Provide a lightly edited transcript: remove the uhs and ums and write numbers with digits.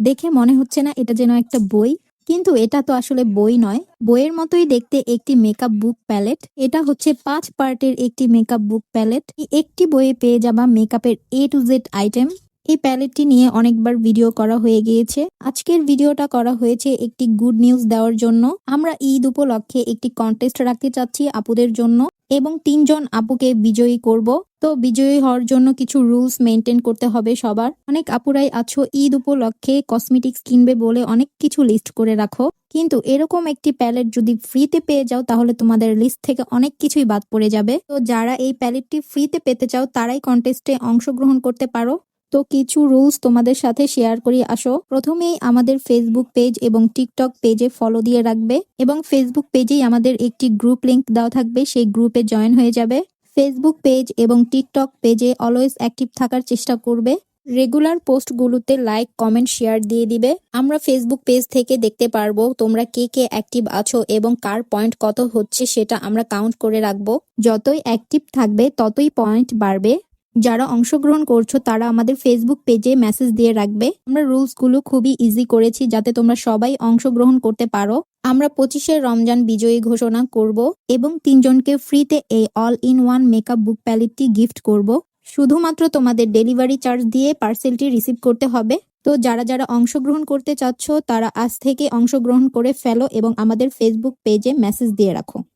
দেখে মনে হচ্ছে না এটা যেন একটা বই, কিন্তু এটা তো আসলে বই নয়। বইয়ের মতোই দেখতে একটি মেকআপ বুক প্যালেট। এটা হচ্ছে 5 পার্টের একটি মেকআপ বুক প্যালেট। একটি বইয়ে পেয়ে যাবা মেকআপের A to Z আইটেম। এই প্যালেটটি নিয়ে অনেকবার ভিডিও করা হয়ে গিয়েছে। আজকের ভিডিওটা করা হয়েছে একটি গুড নিউজ দেওয়ার জন্য। আমরা ঈদ উপলক্ষে একটি কন্টেস্ট রাখতে চাচ্ছি আপুদের জন্য এবং 3 জন আপুকে বিজয়ী করব। তো বিজয়ী হওয়ার জন্য কিছু রুলস মেনটেন করতে হবে সবার। অনেক আপুরাই আছো ঈদ উপলক্ষে কসমেটিক্স কিনবে বলে অনেক কিছু লিস্ট করে রাখো, কিন্তু এরকম একটি প্যালেট যদি ফ্রিতে পেয়ে যাও তাহলে তোমাদের লিস্ট থেকে অনেক কিছুই বাদ পড়ে যাবে। তো যারা এই প্যালেটটি ফ্রিতে পেতে চাও তারাই কন্টেস্টে অংশগ্রহণ করতে পারো। তো কিছু রুলস তোমাদের সাথে শেয়ার করি আসো। প্রথমেই আমাদের ফেসবুক পেজ এবং টিকটক পেজে ফলো দিয়ে রাখবে এবং ফেসবুক পেজেই আমাদের একটি গ্রুপ লিংক দেওয়া থাকবে, সেই গ্রুপে জয়েন হয়ে যাবে। ফেসবুক পেজ এবং টিকটক পেজে অলওয়েজ অ্যাক্টিভ থাকার চেষ্টা করবে। রেগুলার পোস্টগুলোতে লাইক, কমেন্ট, শেয়ার দিয়ে দিবে। আমরা ফেসবুক পেজ থেকে দেখতে পারবো তোমরা কে কে অ্যাক্টিভ আছো এবং কার পয়েন্ট কত হচ্ছে সেটা আমরা কাউন্ট করে রাখবো। যতই অ্যাক্টিভ থাকবে ততই পয়েন্ট বাড়বে। যারা অংশগ্রহণ করছো তারা আমাদের ফেসবুক পেজে মেসেজ দিয়ে রাখবে। আমরা রুলসগুলো খুবই ইজি করেছি যাতে তোমরা সবাই অংশগ্রহণ করতে পারো। আমরা 25শে রমজান বিজয়ী ঘোষণা করব এবং 3 জনকে ফ্রিতে এই all in one makeup book প্যালেটটি গিফট করব। শুধুমাত্র তোমাদের ডেলিভারি চার্জ দিয়ে পার্সেলটি রিসিভ করতে হবে। তো যারা যারা অংশগ্রহণ করতে চাচ্ছ তারা আজ থেকে অংশগ্রহণ করে ফেলো এবং আমাদের ফেসবুক পেজে মেসেজ দিয়ে রাখো।